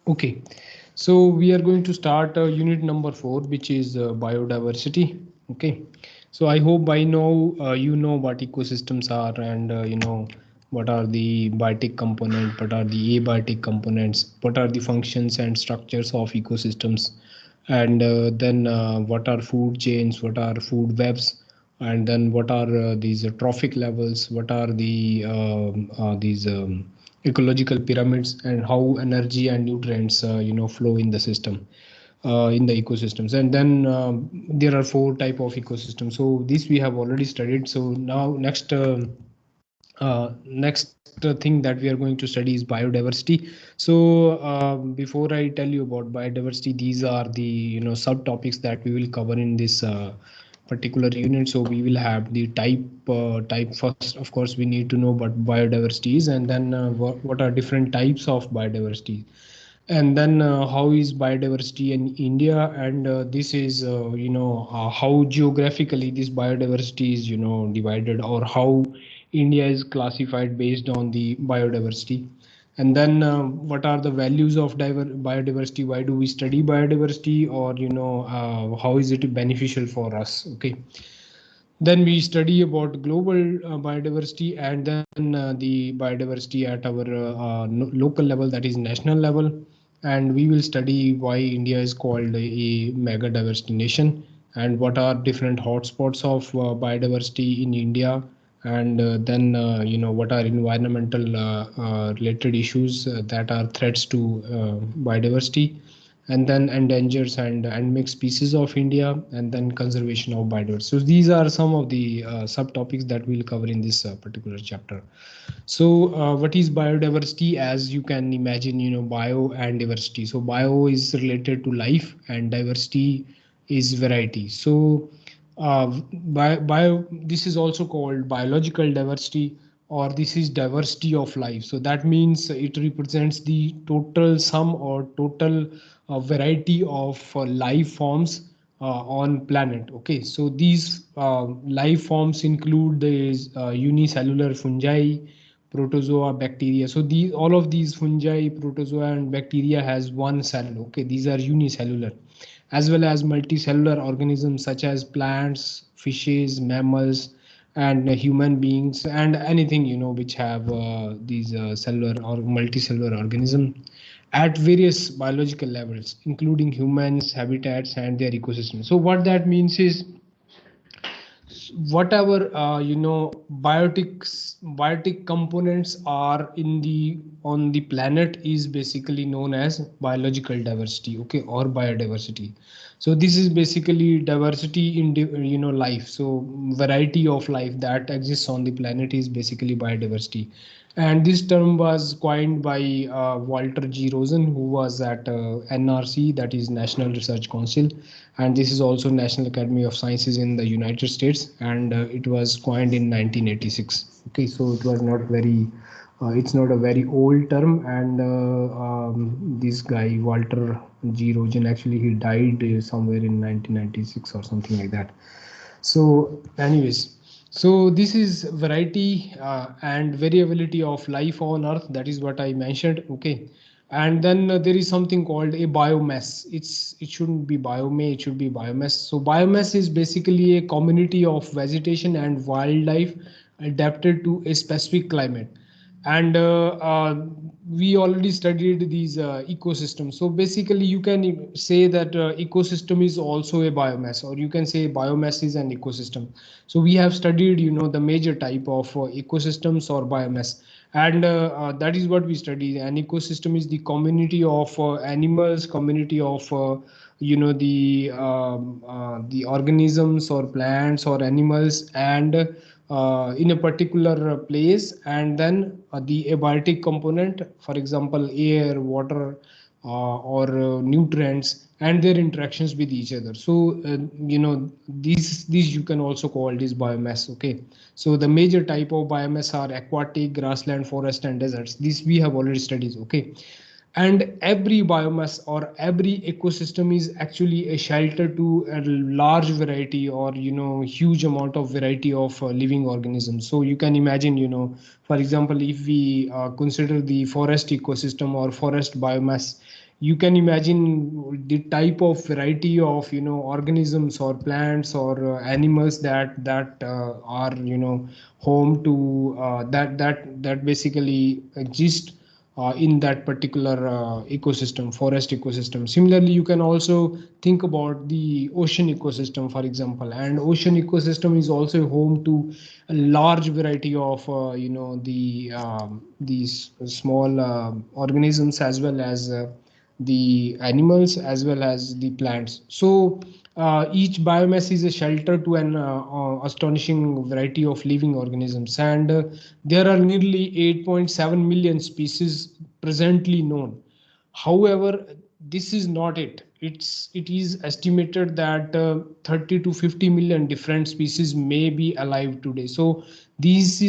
Okay, so we are going to start unit number 4, which is biodiversity. Okay, so I hope by now you know what ecosystems are, and you know what are the biotic component, what are the abiotic components, what are the functions and structures of ecosystems, and then what are food chains, what are food webs, and then what are these trophic levels, what are the these ecological pyramids, and how energy and nutrients flow in the system, in the ecosystems. And then there are four type of ecosystems, so this we have already studied. So now next thing that we are going to study is biodiversity. So before I tell you about biodiversity, these are the subtopics that we will cover in this particular unit. So we will have the type first. Of course, we need to know what biodiversity is, and then what are different types of biodiversity, and then how is biodiversity in India, and this is how geographically this biodiversity is divided, or how India is classified based on the biodiversity. And then what are the values of biodiversity? Why do we study biodiversity? Or how is it beneficial for us? Okay. Then we study about global biodiversity, and then the biodiversity at our local level, that is national level. And we will study why India is called a mega diversity nation, and what are different hotspots of biodiversity in India. And then what are environmental related issues that are threats to biodiversity, and then endangers and endemic species of India, and then conservation of biodiversity. So these are some of the subtopics that we'll cover in this particular chapter. So what is biodiversity? As you can imagine, bio and diversity. So bio is related to life, and diversity is variety. So this is also called biological diversity, or this is diversity of life. So that means it represents the total sum or total variety of life forms on planet. Okay, so these life forms include the unicellular fungi, protozoa, bacteria. So these, all of these fungi, protozoa and bacteria has one cell. Okay, these are unicellular, as well as multicellular organisms such as plants, fishes, mammals, and human beings, and anything which have these cellular or multicellular organism at various biological levels, including humans, habitats, and their ecosystem. So what that means is, whatever biotic components are in the on the planet is basically known as biological diversity. Okay, or biodiversity. So this is basically diversity in life. So variety of life that exists on the planet is basically biodiversity. And this term was coined by Walter G. Rosen, who was at NRC, that is National Research Council, and this is also National Academy of Sciences in the United States, and it was coined in 1986. Okay, so it was not very, it's not a very old term, and this guy Walter G. Rosen, actually he died somewhere in 1996 or something like that. So anyways, so this is variety and variability of life on earth, that is what I mentioned. Okay. And then there is something called a biomass. It shouldn't be biome, it should be biomass. So biomass is basically a community of vegetation and wildlife adapted to a specific climate. And we already studied these ecosystems. So basically you can say that ecosystem is also a biomass, or you can say biomass is an ecosystem. So we have studied the major type of ecosystems or biomass. And that is what we study. An ecosystem is the community of animals, community of the organisms or plants or animals, and in a particular place. And then the abiotic component, for example air, water, or nutrients, and their interactions with each other. So these you can also call this biomass. Okay, so the major type of biomass are aquatic, grassland, forest, and deserts. This we have already studied. Okay, and every biomass or every ecosystem is actually a shelter to a large variety, or huge amount of variety of living organisms. So you can imagine, for example, if we consider the forest ecosystem or forest biomass, you can imagine the type of variety of organisms or plants or animals that are home to that basically exist in that particular ecosystem, forest ecosystem. Similarly, you can also think about the ocean ecosystem, for example, and ocean ecosystem is also home to a large variety of these small organisms, as well as the animals, as well as the plants. So each biomass is a shelter to an astonishing variety of living organisms, and there are nearly 8.7 million species presently known. However, this is not it. It is estimated that 30 to 50 million different species may be alive today. So these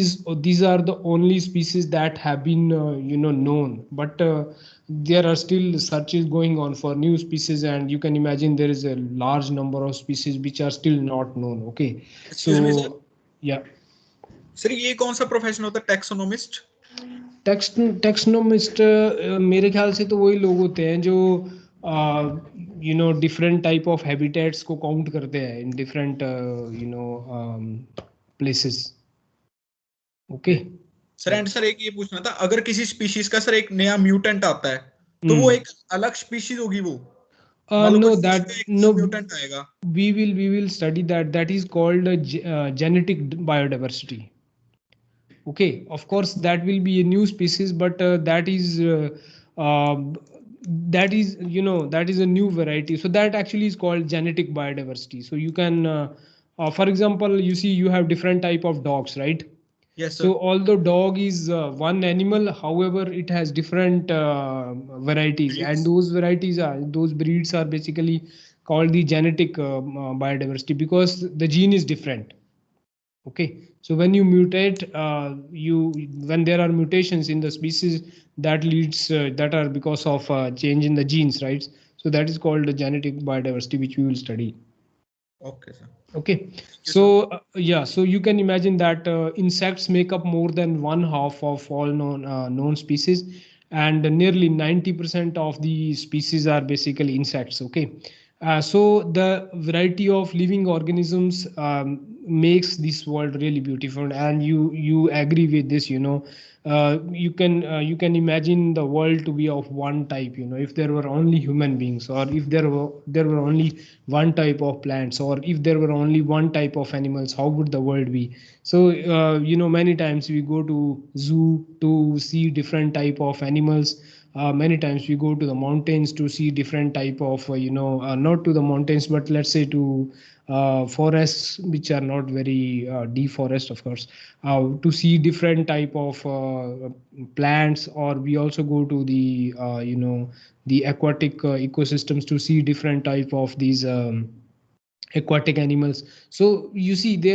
are the only species that have been known, but there are still searches going on for new species, and you can imagine there is a large number of species which are still not known. Okay, excuse me sir, so yeah. Sir ये कौन सा profession होता है, taxonomist? टेक्सनोमिस्ट मेरे ख्याल से तो वही लोग होते हैं जो डिफरेंट टाइप ऑफ हैबिटेट्स को काउंट करते हैं in different places. Okay sir and sir एक ये पूछना था, अगर किसी स्पीशीज का सर एक नया म्यूटेंट आता है तो वो एक अलग स्पीशीज होगी वो? no, that no, म्यूटेंट आएगा. we will study that is called genetic biodiversity. Okay, of course that will be a new species, but uh, that is that is a new variety, so that actually is called genetic biodiversity. So you can for example, you see you have different type of dogs, right? Yes, sir. So although dog is one animal, however it has different varieties, Breeds. and those breeds are basically called the genetic biodiversity, because the gene is different. Okay, so when you mutate, when there are mutations in the species, that leads that are because of change in the genes, right? So that is called the genetic biodiversity, which we will study. Okay, sir. Okay, so yeah, so you can imagine that insects make up more than one half of all known species, and nearly 90% of the species are basically insects. Okay, so the variety of living organisms makes this world really beautiful, and you agree with this, you can imagine the world to be of one type, if there were only human beings, or if there were only one type of plants, or if there were only one type of animals, how would the world be? So many times we go to zoo to see different type of animals. Many times we go to the mountains to see different type of not to the mountains, but let's say to forests which are not very deep forest, of course, to see different type of plants. Or we also go to the aquatic ecosystems to see different type of these aquatic animals. So you see, they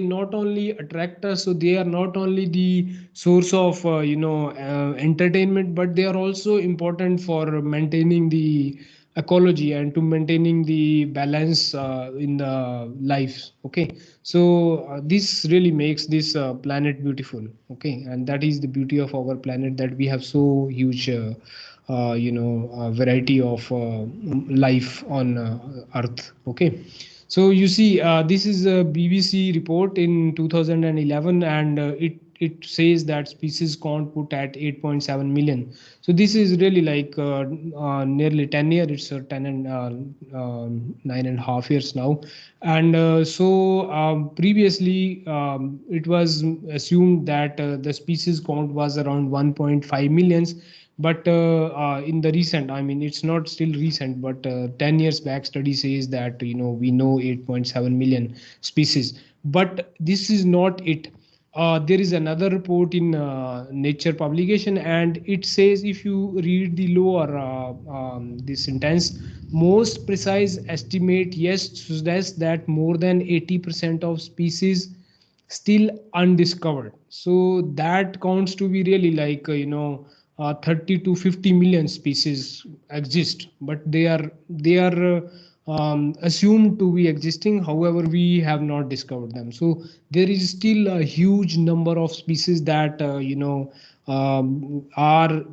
not only attract us, so they are not only the source of entertainment, but they are also important for maintaining the ecology and to maintaining the balance in the lives. Okay, so this really makes this planet beautiful. Okay, and that is the beauty of our planet, that we have so huge variety of life on earth. Okay, so you see, this is a BBC report in 2011, and it says that species count put at 8.7 million. So this is really like nearly 10 years. It's 10 and 9.5 years now. And so previously it was assumed that the species count was around 1.5 millions. But in the recent, I mean, it's not still recent, but 10 years back study says that we know 8.7 million species. But this is not it. There is another report in Nature publication, and it says, if you read the lower this sentence, most precise estimate yes suggests that more than 80% of species still undiscovered. So that counts to be really like 30 to 50 million species exist, but they are assumed to be existing. However, we have not discovered them. So there is still a huge number of species that are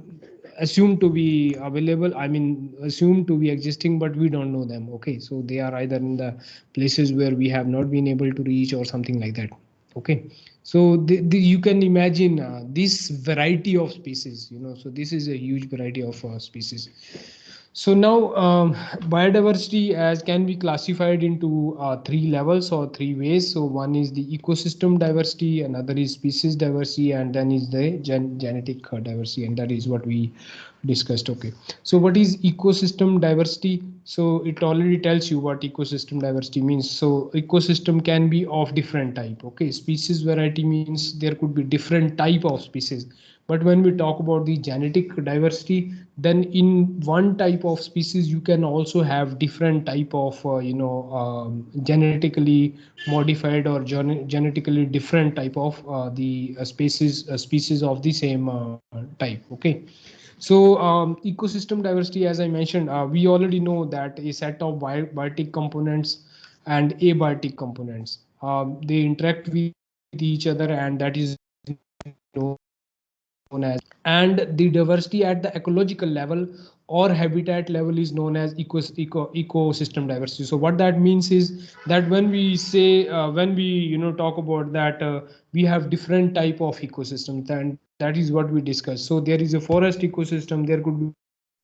assumed to be available, I mean assumed to be existing, but we don't know them. Okay, so they are either in the places where we have not been able to reach or something like that. Okay, so you can imagine this variety of species, you know, so this is a huge variety of species. So now biodiversity as can be classified into three levels or three ways. So one is the ecosystem diversity, another is species diversity, and then is the genetic diversity, and that is what we discussed. Okay, so what is ecosystem diversity? So it already tells you what ecosystem diversity means. So ecosystem can be of different type. Okay, species variety means there could be different type of species. But when we talk about the genetic diversity, then in one type of species you can also have different type of genetically modified or genetically different type of the species of the same type. Okay, so ecosystem diversity, as I mentioned, we already know that a set of biotic components and abiotic components, they interact with each other, and that is known as, and the diversity at the ecological level or habitat level is known as ecosystem diversity. So what that means is that when we say when we talk about that we have different type of ecosystems, and that is what we discuss. So there is a forest ecosystem, there could be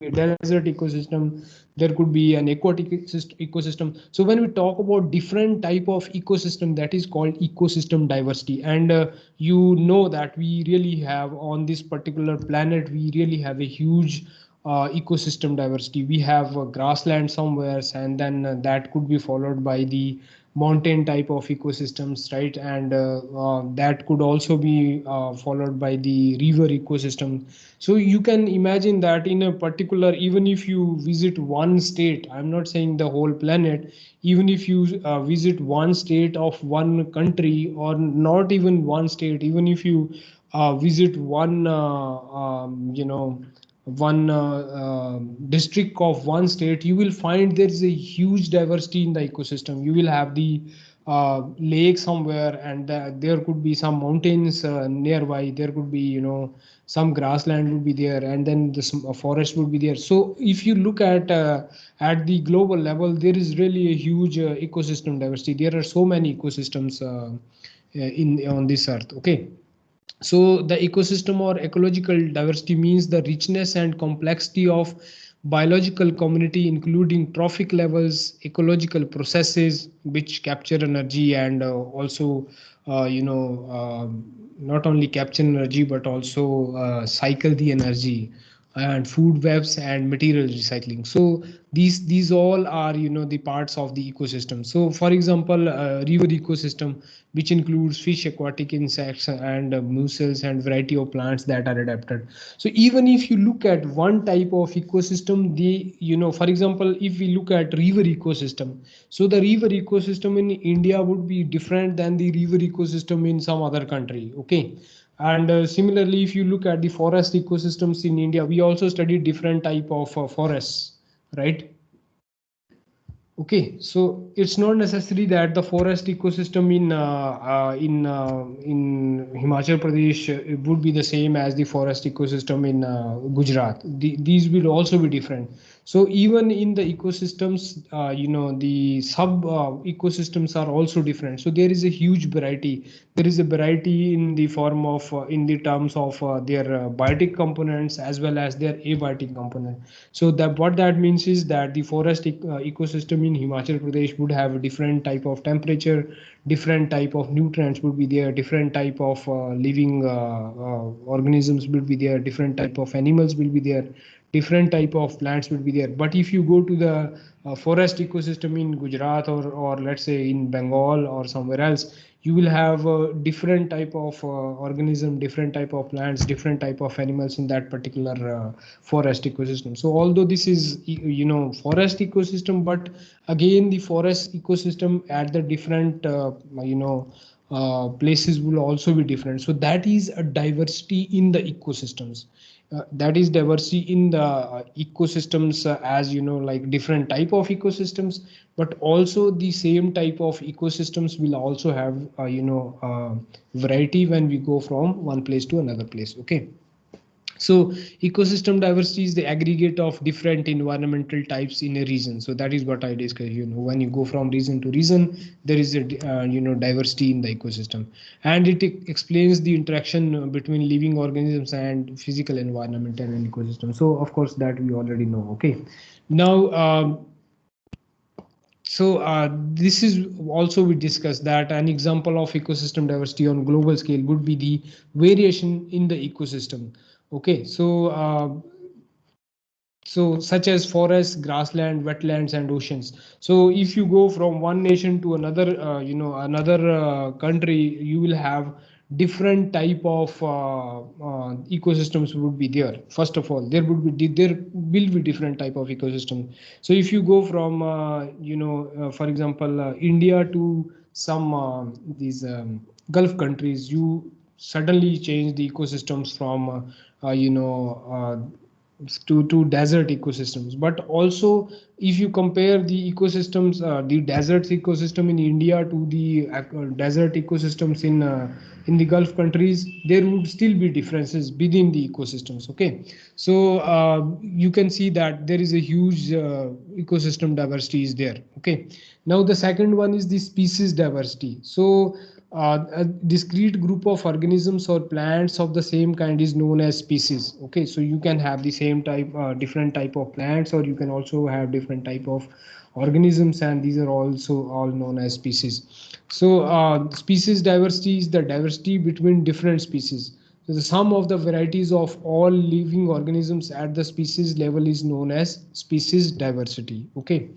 a desert ecosystem, there could be an aquatic ecosystem. So when we talk about different type of ecosystem, that is called ecosystem diversity. And you know that we really have on this particular planet, we really have a huge ecosystem diversity. We have grassland somewhere, and then that could be followed by the mountain type of ecosystems, right? And that could also be followed by the river ecosystem. So you can imagine that in a particular, even if you visit one state, I'm not saying the whole planet, even if you visit one state of one country, or not even one state, even if you visit one one district of one state, you will find there is a huge diversity in the ecosystem. You will have the lake somewhere, and there could be some mountains nearby, there could be some grassland would be there, and then the forest would be there. So if you look at the global level, there is really a huge ecosystem diversity. There are so many ecosystems in on this earth. Okay, so the ecosystem or ecological diversity means the richness and complexity of biological community, including trophic levels, ecological processes which capture energy, and also not only capture energy but also cycle the energy, and food webs and material recycling. So these all are the parts of the ecosystem. So for example, river ecosystem, which includes fish, aquatic insects, and mussels, and variety of plants that are adapted. So even if you look at one type of ecosystem, for example, if we look at river ecosystem, so the river ecosystem in India would be different than the river ecosystem in some other country. Okay, and similarly, if you look at the forest ecosystems in India, we also study different type of forests, right? Okay, so it's not necessary that the forest ecosystem in Himachal Pradesh it would be the same as the forest ecosystem in Gujarat. These will also be different. So even in the ecosystems, the sub ecosystems are also different. So there is a huge variety. There is a variety in the form of in the terms of their biotic components as well as their abiotic component. So that what that means is that the forest ecosystem in Himachal Pradesh would have a different type of temperature, different type of nutrients would be there, different type of living organisms will be there, different type of animals will be there, different type of plants will be there. But if you go to the forest ecosystem in Gujarat, or let's say in Bengal or somewhere else, you will have a different type of organism, different type of plants, different type of animals in that particular forest ecosystem. So although this is forest ecosystem, but again the forest ecosystem at the different places will also be different. So that is a diversity in the ecosystems. That is diversity in the ecosystems, as like different type of ecosystems, but also the same type of ecosystems will also have variety when we go from one place to another place. Okay, So ecosystem diversity is the aggregate of different environmental types in a region. So that is what I discussed. When you go from region to region, there is a diversity in the ecosystem, and it explains the interaction between living organisms and physical environment and an ecosystem. So of course that we already know. Okay, now. This is also we discussed that an example of ecosystem diversity on global scale would be the variation in the ecosystem. Okay, so such as forests, grassland, wetlands, and oceans. So if you go from one nation to another, another country, you will have different type of ecosystems would be there. First of all, there will be different type of ecosystem. So if you go from for example India to some these Gulf countries, you suddenly change the ecosystems from to desert ecosystems. But also if you compare the ecosystems, the desert ecosystem in India to the desert ecosystems in the Gulf countries, there would still be differences within the ecosystems. Okay, so you can see that there is a huge ecosystem diversity is there. Okay, now the second one is the species diversity. So a discrete group of organisms or plants of the same kind is known as species. Okay, so you can have the same type different type of plants, or you can also have different type of organisms, and these are also all known as species. So species diversity is the diversity between different species. So the sum of the varieties of all living organisms at the species level is known as species diversity. Okay,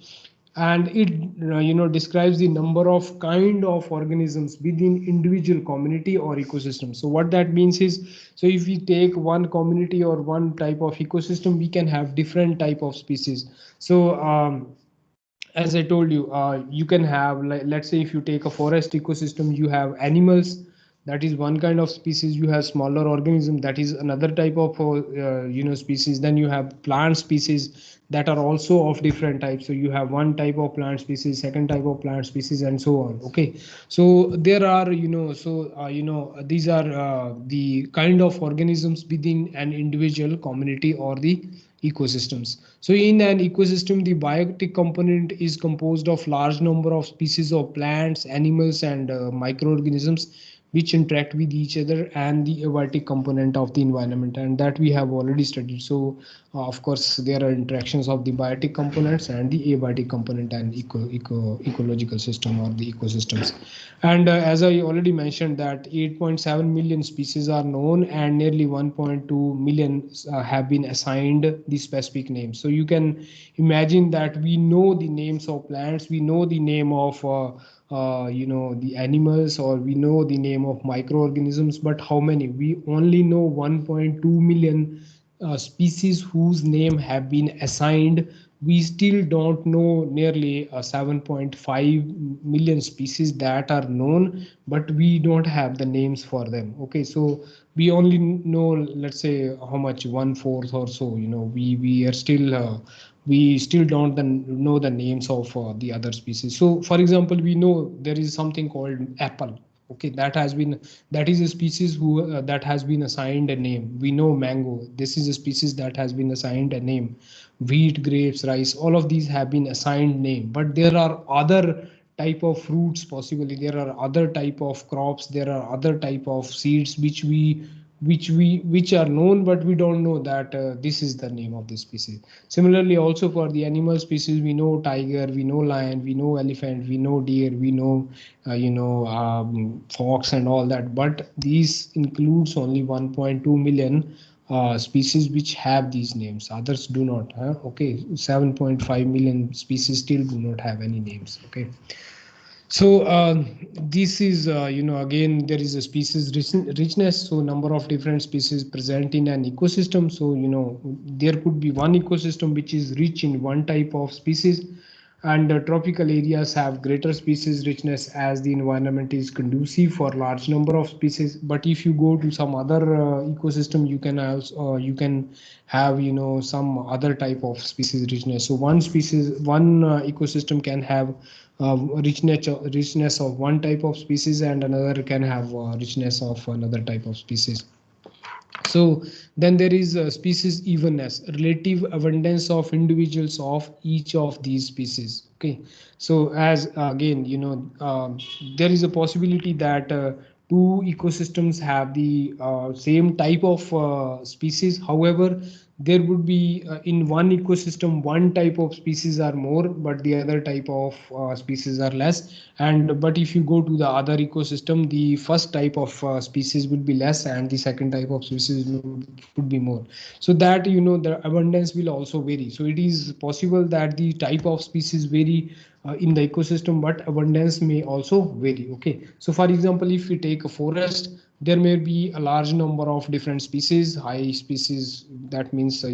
and it describes the number of kind of organisms within individual community or ecosystem. So what that means is, so if we take one community or one type of ecosystem, we can have different type of species. So as I told you, you can have, like, let's say if you take a forest ecosystem, you have animals, that is one kind of species. You have smaller organism, that is another type of species. Then you have plant species that are also of different types. So you have one type of plant species, second type of plant species, and so on. Okay, so there are these are the kind of organisms within an individual community or the ecosystems. So in an ecosystem, the biotic component is composed of large number of species of plants, animals, and microorganisms which interact with each other, and the abiotic component of the environment, and that we have already studied. So of course there are interactions of the biotic components and the abiotic component and ecological system or the ecosystems. And as I already mentioned, that 8.7 million species are known, and nearly 1.2 million have been assigned the specific names. So you can imagine that we know the names of plants, we know the name of the animals, or we know the name of microorganisms, but how many? We only know 1.2 million species whose name have been assigned. We still don't know nearly 7.5 million species that are known, but we don't have the names for them. Okay, so we only know, let's say, how much, 1/4 or so. We are still we still don't know the names of the other species. So for example, we know there is something called apple. Okay, that is a species who that has been assigned a name. We know mango, this is a species that has been assigned a name. Wheat, grapes, rice, all of these have been assigned name. But there are other type of fruits, possibly there are other type of crops, there are other type of seeds which are known, but we don't know that this is the name of this species. Similarly, also for the animal species, we know tiger, we know lion, we know elephant, we know deer, we know fox and all that. But these includes only 1.2 million species which have these names. Others do not. Okay, 7.5 million species still do not have any names. Okay. So this is, again, there is a species richness. So number of different species present in an ecosystem. So, there could be one ecosystem which is rich in one type of species, and tropical areas have greater species richness as the environment is conducive for large number of species. But if you go to some other ecosystem, you can have some other type of species richness. So one ecosystem can have richness of one type of species, and another can have richness of another type of species. So then there is species evenness, relative abundance of individuals of each of these species. Okay, so as again, there is a possibility that two ecosystems have the same type of species. However, there would be in one ecosystem one type of species are more, but the other type of species are less. And but if you go to the other ecosystem, the first type of species would be less and the second type of species would be more. So that the abundance will also vary. So it is possible that the type of species vary in the ecosystem, but abundance may also vary. Okay, so for example, if we take a forest, there may be a large number of different species, high species, that means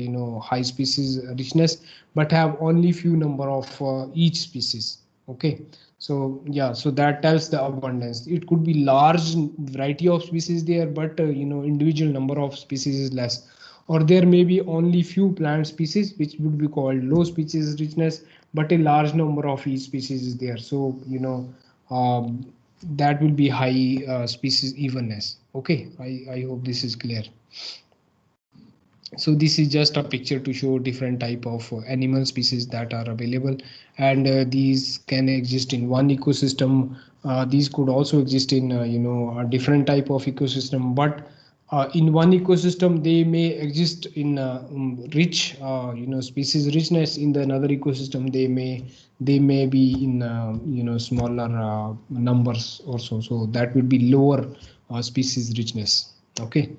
high species richness, but have only few number of each species. Okay, so yeah, so that tells the abundance. It could be large variety of species there, but individual number of species is less. Or there may be only few plant species, which would be called low species richness, but a large number of each species is there. So that will be high species evenness. Okay, I hope this is clear. So this is just a picture to show different type of animal species that are available, and these can exist in one ecosystem. These could also exist in a different type of ecosystem, but in one ecosystem they may exist in rich species richness. In the another ecosystem they may be in smaller numbers also, so that would be lower species richness. Okay,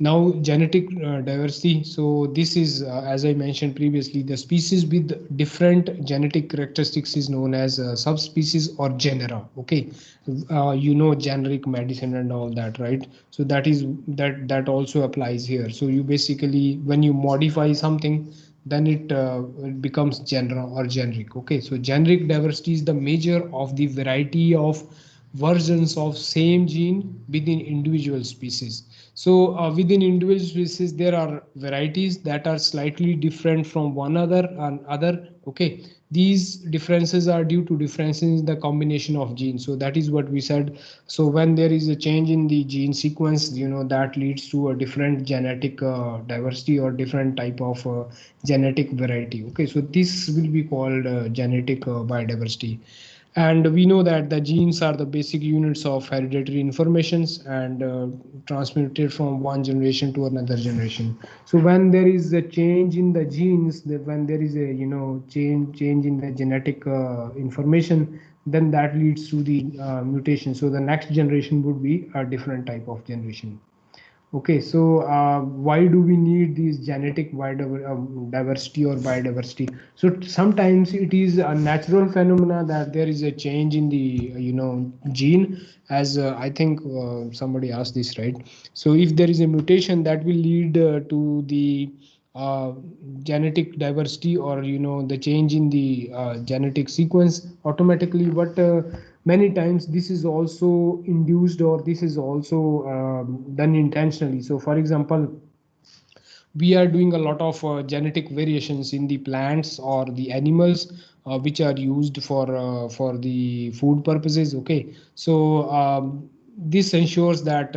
now genetic diversity. So this is as I mentioned previously, the species with different genetic characteristics is known as subspecies or genera. Okay, generic medicine and all that, right? So that also applies here. So you basically, when you modify something, then it becomes genera or generic. Okay, so generic diversity is the measure of the variety of versions of same gene within individual species. So within individual species, there are varieties that are slightly different from one other. Okay, these differences are due to differences in the combination of genes. So that is what we said. So when there is a change in the gene sequence, that leads to a different genetic diversity or different type of genetic variety. Okay, so this will be called genetic biodiversity. And we know that the genes are the basic units of hereditary informations and transmitted from one generation to another generation. So when there is a change in the genes, when there is a change in the genetic information, then that leads to the mutation. So the next generation would be a different type of generation. Okay, so why do we need these genetic diversity or biodiversity? So sometimes it is a natural phenomena that there is a change in the gene, as I think somebody asked this, right? So if there is a mutation, that will lead to the uh, genetic diversity, or the change in the genetic sequence automatically. But many times this is also induced, or this is also done intentionally. So for example, we are doing a lot of genetic variations in the plants or the animals which are used for the food purposes. Okay, so this ensures that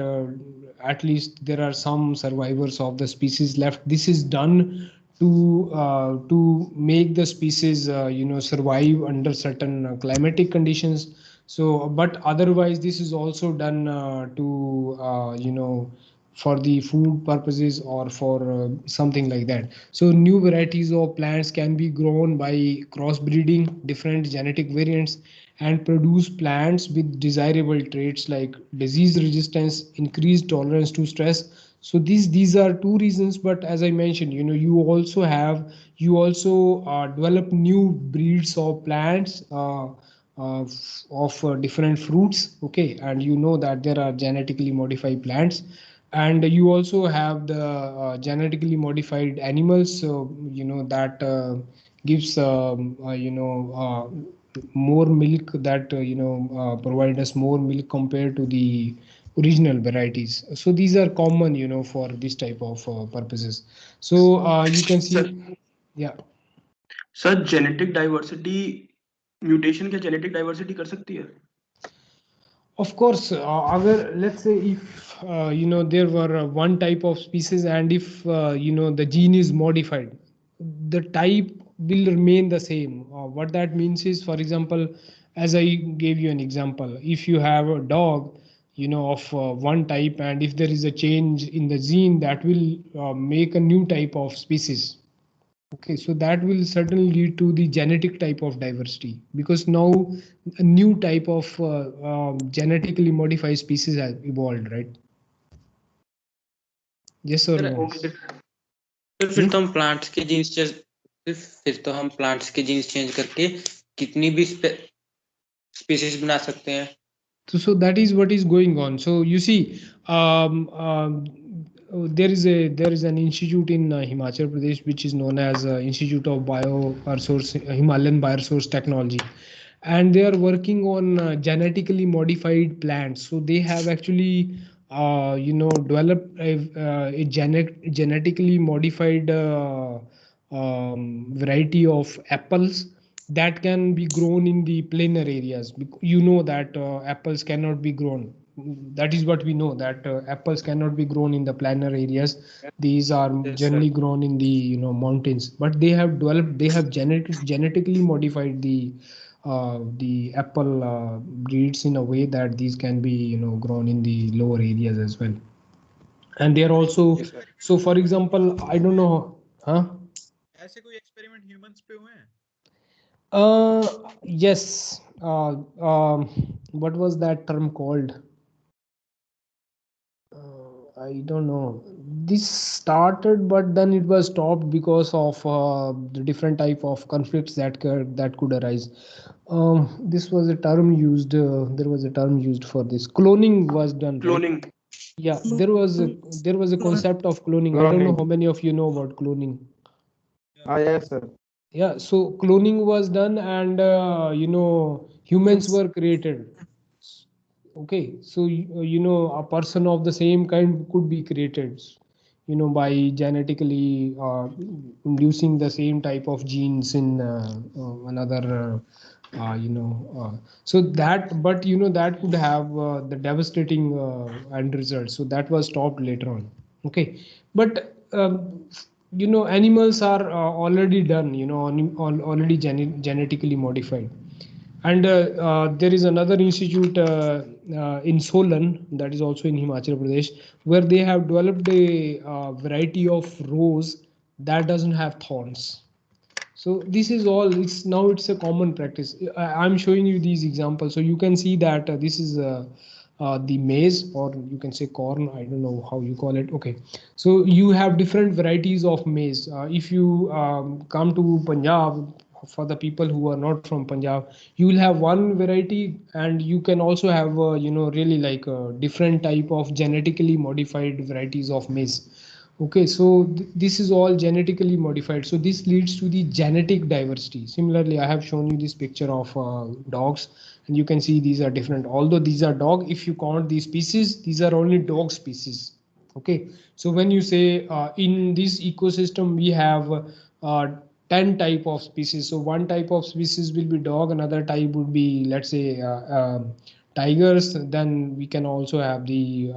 at least there are some survivors of the species left. This is done to make the species survive under certain climatic conditions. So but otherwise this is also done to for the food purposes or for something like that. So new varieties of plants can be grown by crossbreeding different genetic variants and produce plants with desirable traits like disease resistance, increased tolerance to stress. So these are two reasons. But as I mentioned, you also develop new breeds of plants of different fruits. Okay, and you know that there are genetically modified plants, and you also have the genetically modified animals. So that gives more milk, that provide us more milk compared to the original varieties. So these are common for this type of purposes. So you can see. Sir Yeah. Genetic diversity mutation क्या genetic diversity कर सकती है? Of course, let's say if there were one type of species, and if the gene is modified, the type will remain the same. What that means is, for example, as I gave you an example, if you have a dog, of one type, and if there is a change in the gene, that will make a new type of species. Okay, so that will certainly lead to the genetic type of diversity, because now a new type of genetically modified species has evolved, right? Yes or sir no? फिर तो हम plants के jeans फिर तो हम plants के jeans change करके कितनी भी स्पीसीज बना सकते हैं. So that is what is going on. So you see, there is an institute in Himachal Pradesh which is known as Institute of Himalayan Bioresource Technology, and they are working on genetically modified plants. So they have actually developed a genetically modified variety of apples that can be grown in the plainer areas. That apples cannot be grown. That is what we know, that apples cannot be grown in the plainer areas. These are generally grown in the mountains, but they have genetically modified the apple breeds in a way that these can be grown in the lower areas as well. And they are also, so for example, I don't know, huh? ऐसे कोई experiment humans पे हुए हैं? Yes. What was that term called? I don't know. This started, but then it was stopped because of the different type of conflicts that could arise. This was a term used. There was a term used for this. Cloning was done, right? Cloning. Yeah, there was a concept of cloning. I don't know how many of you know about cloning. Yes, sir. Yeah, so cloning was done, and humans were created. Okay, so a person of the same kind could be created, by genetically inducing the same type of genes in another so that, but that could have the devastating end result. So that was stopped later on. Okay, but animals are already done, already genetically modified. And there is another institute in Solan, that is also in Himachal Pradesh, where they have developed a variety of rose that doesn't have thorns. So this is all, it's a common practice. I'm showing you these examples, so you can see that this is the maize, or you can say corn, I don't know how you call it. Okay, so you have different varieties of maize. If you come to Punjab, for the people who are not from Punjab, you will have one variety, and you can also have really like a different type of genetically modified varieties of maize. Okay, so this is all genetically modified. So this leads to the genetic diversity. Similarly, I have shown you this picture of dogs, and you can see these are different. Although these are dog, if you count these species, these are only dog species. Okay, so when you say in this ecosystem we have 10 type of species, so one type of species will be dog, another type would be, let's say, tigers. Then we can also have the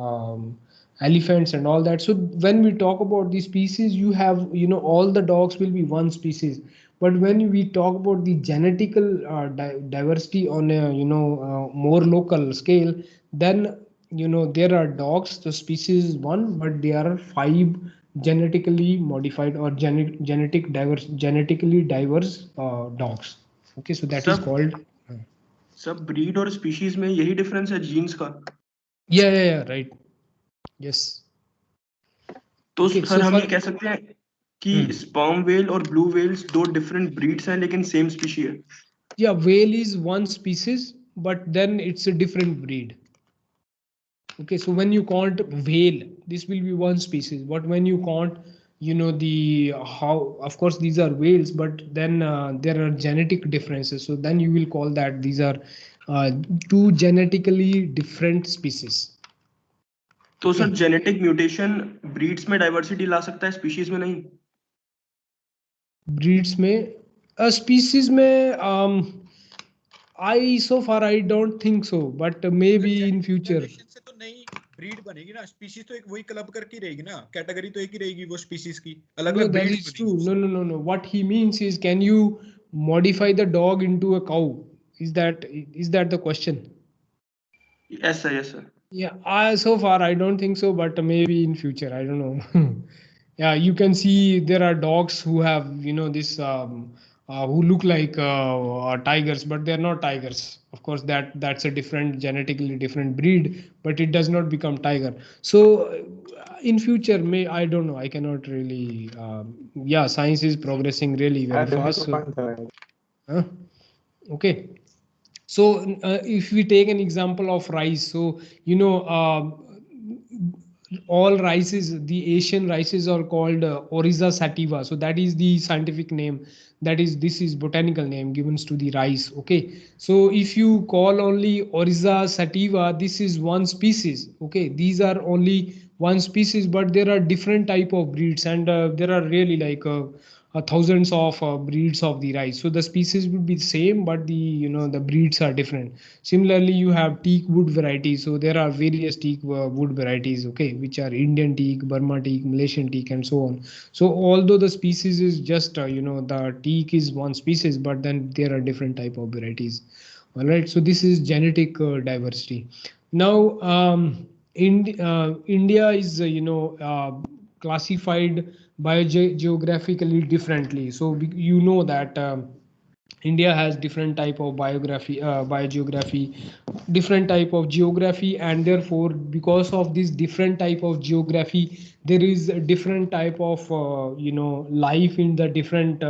elephants and all that. So when we talk about the species, you have, all the dogs will be one species. But when we talk about the genetical diversity on a more local scale, then there are dogs, the species is one, but there are 5 genetically modified or genetically diverse dogs. Okay, so that is called सब breed और species में यही difference है genes का. yeah, right. Yes. तो Okay, sir so हम ये कह सकते हैं कि sperm whale और blue whales दो different breeds हैं लेकिन same species है. yeah, whale is one species, but then it's a different breed. Okay, so when you count whale, this will be one species, but when you count the how, of course these are whales, but then there are genetic differences, so then you will call that these are two genetically different species. तो sir genetic mutation breeds में diversity ला सकता है, species में नहीं. Breeds में species में So far I don't think so, but maybe in future. Generation से तो नई ब्रीड बनेगी ना, स्पीशीज तो एक वही क्लब करके रहेगी ना, कैटेगरी तो एक ही रहेगी वो स्पीशीज की, अलग No, अलग that ब्रीड्स is बनेगी true. उससे। No. What he means is, can you modify the dog into a cow? Is that the question? Yes, sir. Yes, sir. Yeah, so far I don't think so, but maybe in future, I don't know. Yeah, you can see there are dogs who have, this who look like tigers, but they're not tigers. Of course, that's a different genetically different breed, but it does not become tiger. So in future, I don't know. I cannot really. Yeah, science is progressing really very fast. So, huh? Okay. So if we take an example of rice, so all rices, the Asian rices are called Oryza sativa. So that is the scientific name. This is botanical name given to the rice. Okay. So if you call only Oryza sativa, this is one species. Okay. These are only one species, but there are different type of breeds, and there are really like thousands of breeds of the rice. So the species would be the same, but the breeds are different. Similarly, you have teak wood varieties. So there are various teak wood varieties, okay, which are Indian teak, Burma teak, Malaysian teak, and so on. So although the species is just the teak is one species, but then there are different type of varieties. All right. So this is genetic diversity. Now, India is classified biogeographically differently. So you know that India has different type of biogeography, different type of geography, and therefore, because of this different type of geography, there is a different type of life in the different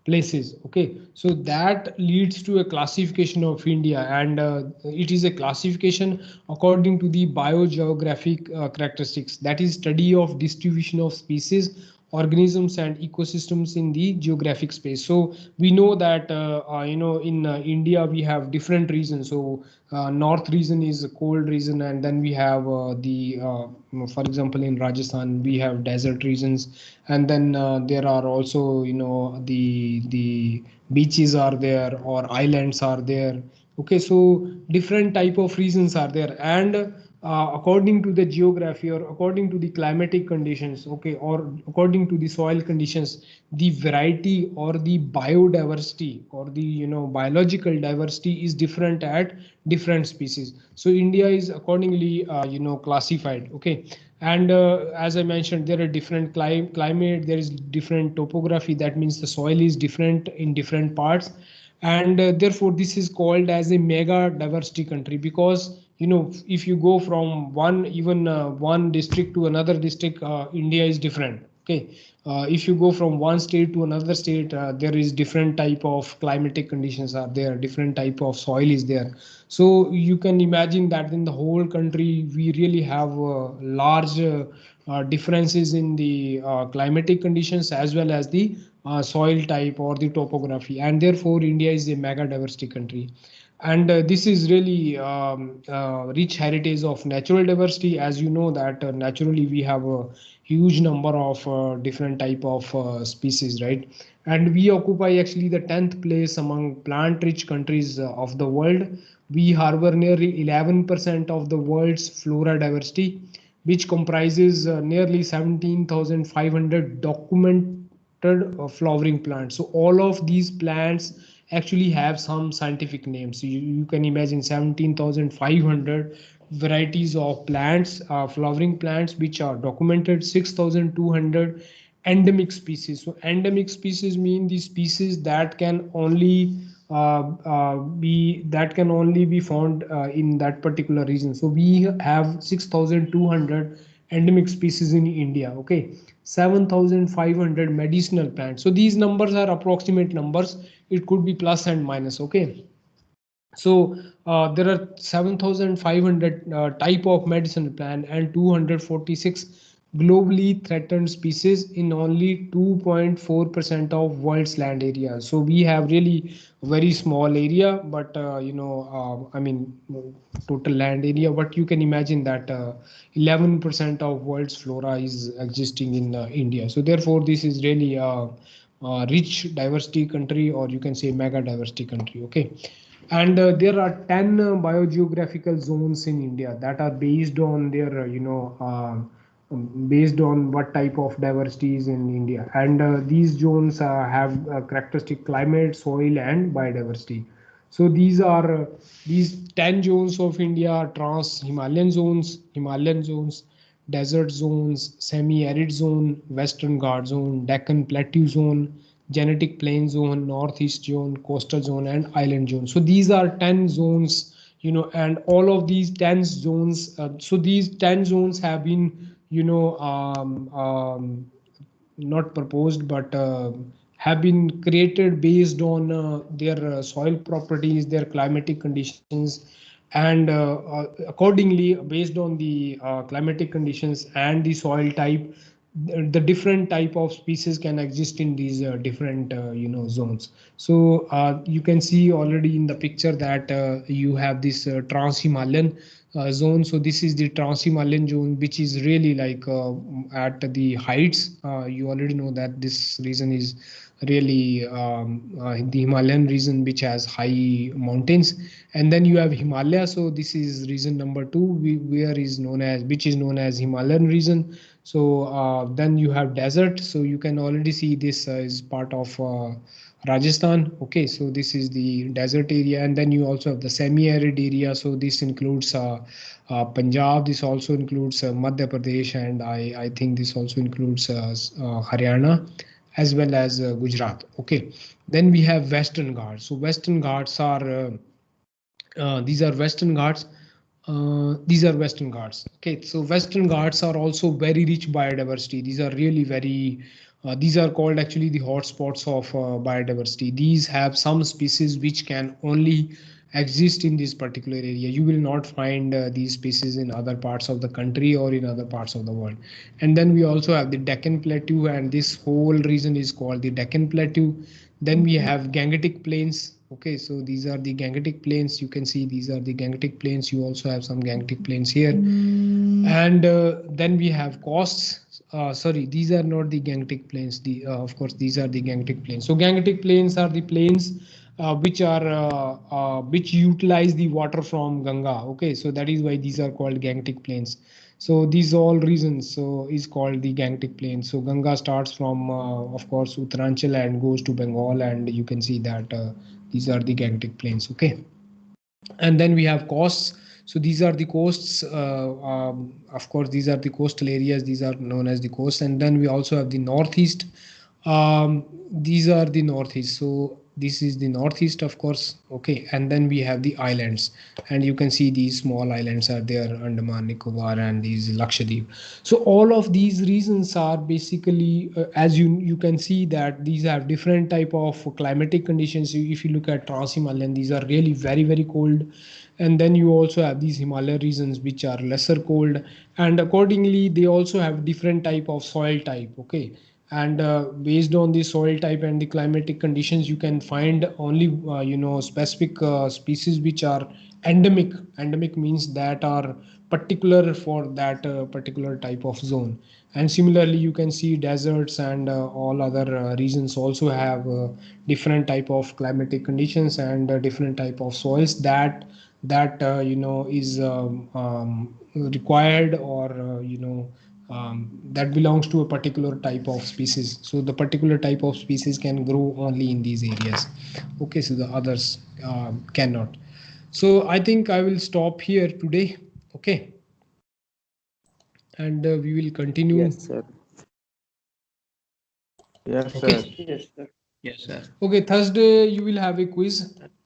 places. Okay, so that leads to a classification of India, and it is a classification according to the biogeographic characteristics. That is study of distribution of species, organisms, and ecosystems in the geographic space. So we know that in India we have different regions. So north region is a cold region, and then we have for example, in Rajasthan we have desert regions, and then there are also the beaches are there, or islands are there. Okay, so different type of regions are there, and according to the geography, or according to the climatic conditions, okay, or according to the soil conditions, the variety or the biodiversity or the biological diversity is different at different species. So India is accordingly classified. Okay, and as I mentioned, there are different climate, there is different topography. That means the soil is different in different parts, and therefore this is called as a mega diversity country, because if you go from one district to another district, India is different. Okay, if you go from one state to another state, there is different type of climatic conditions are there, different type of soil is there. So you can imagine that in the whole country we really have large differences in the climatic conditions, as well as the soil type or the topography, and therefore India is a mega diversity country. And this is really rich heritage of natural diversity. As you know that naturally we have a huge number of different type of species, right? And we occupy actually the 10th place among plant rich countries of the world. We harbor nearly 11% of the world's flora diversity, which comprises nearly 17,500 documented flowering plants. So all of these plants actually have some scientific names. So you can imagine 17,500 varieties of plants, flowering plants, which are documented, 6,200 endemic species. So endemic species mean the species that can only be found in that particular region. So we have 6,200 endemic species in India. Okay, 7,500 medicinal plants. So these numbers are approximate numbers. It could be plus and minus. Okay, so there are 7,500 type of medicinal plant and 246 globally threatened species in only 2.4% of world's land area. So we have really very small area, but I mean total land area. But you can imagine that 11% of world's flora is existing in India. So therefore, this is really a rich diversity country, or you can say mega diversity country. Okay. And there are 10 biogeographical zones in India that are based on their, based on what type of diversity is in India. And these zones have characteristic climate, soil, and biodiversity. So these are these 10 zones of India are Himalayan zones, desert zones, semi-arid zone, Western Ghat zone, Deccan Plateau zone, genetic plain zone, northeast zone, coastal zone, and island zone. So these are 10 zones, and all of these 10 zones, so these 10 zones have been, not proposed, but have been created based on their soil properties, their climatic conditions, and accordingly, based on the climatic conditions and the soil type, the different type of species can exist in these different zones. So you can see already in the picture that you have this trans-Himalayan zone. So this is the trans-Himalayan zone, which is really like at the heights. You already know that this region is really the Himalayan region, which has high mountains. And then you have Himalaya. So this is region number 2, which is known as Himalayan region. So then you have desert. So you can already see this is part of Rajasthan. Okay, so this is the desert area, and then you also have the semi-arid area. So this includes Punjab. This also includes Madhya Pradesh, and I think this also includes Haryana, as well as Gujarat. Okay, then we have Western Ghats. So Western Ghats are these are Western Ghats. These are Western Ghats. Okay, so Western Ghats are also very rich biodiversity. These are really very, these are called actually the hotspots of biodiversity. These have some species which can only exist in this particular area. You will not find these species in other parts of the country or in other parts of the world. And then we also have the Deccan Plateau, and this whole region is called the Deccan Plateau. Then we have Gangetic Plains. Okay, so these are the Gangetic Plains. You can see these are the Gangetic Plains. You also have some Gangetic Plains here. And then we have coasts. Sorry, these are not the Gangetic Plains. Of course, these are the Gangetic Plains. So Gangetic Plains are the plains which utilize the water from Ganga. Okay, so that is why these are called Gangetic Plains. So these all regions is called the Gangetic Plains. So Ganga starts from, of course, Uttaranchal and goes to Bengal, and you can see that these are the Gangetic Plains. Okay, and then we have coasts. So these are the coasts. Of course, these are the coastal areas. These are known as the coasts. And then we also have the northeast. These are the northeast. So this is the northeast, of course. Okay, and then we have the islands, and you can see these small islands are there: Andaman, Nicobar, and these Lakshadweep. So all of these regions are basically, as you can see that these have different type of climatic conditions. If you look at Trans-Himalayan, these are really very cold. And then you also have these Himalaya regions which are lesser cold, and accordingly they also have different type of soil type. Okay, and based on the soil type and the climatic conditions, you can find only specific species which are endemic. Endemic means that are particular for that particular type of zone. And similarly, you can see deserts and all other regions also have different type of climatic conditions and different type of soils that is required, or that belongs to a particular type of species. So the particular type of species can grow only in these areas. Okay, so the others cannot. So I think I will stop here today. Okay, and we will continue. Yes, sir. Yes, Okay. sir. Yes, sir. Yes, sir. Okay, Thursday you will have a quiz.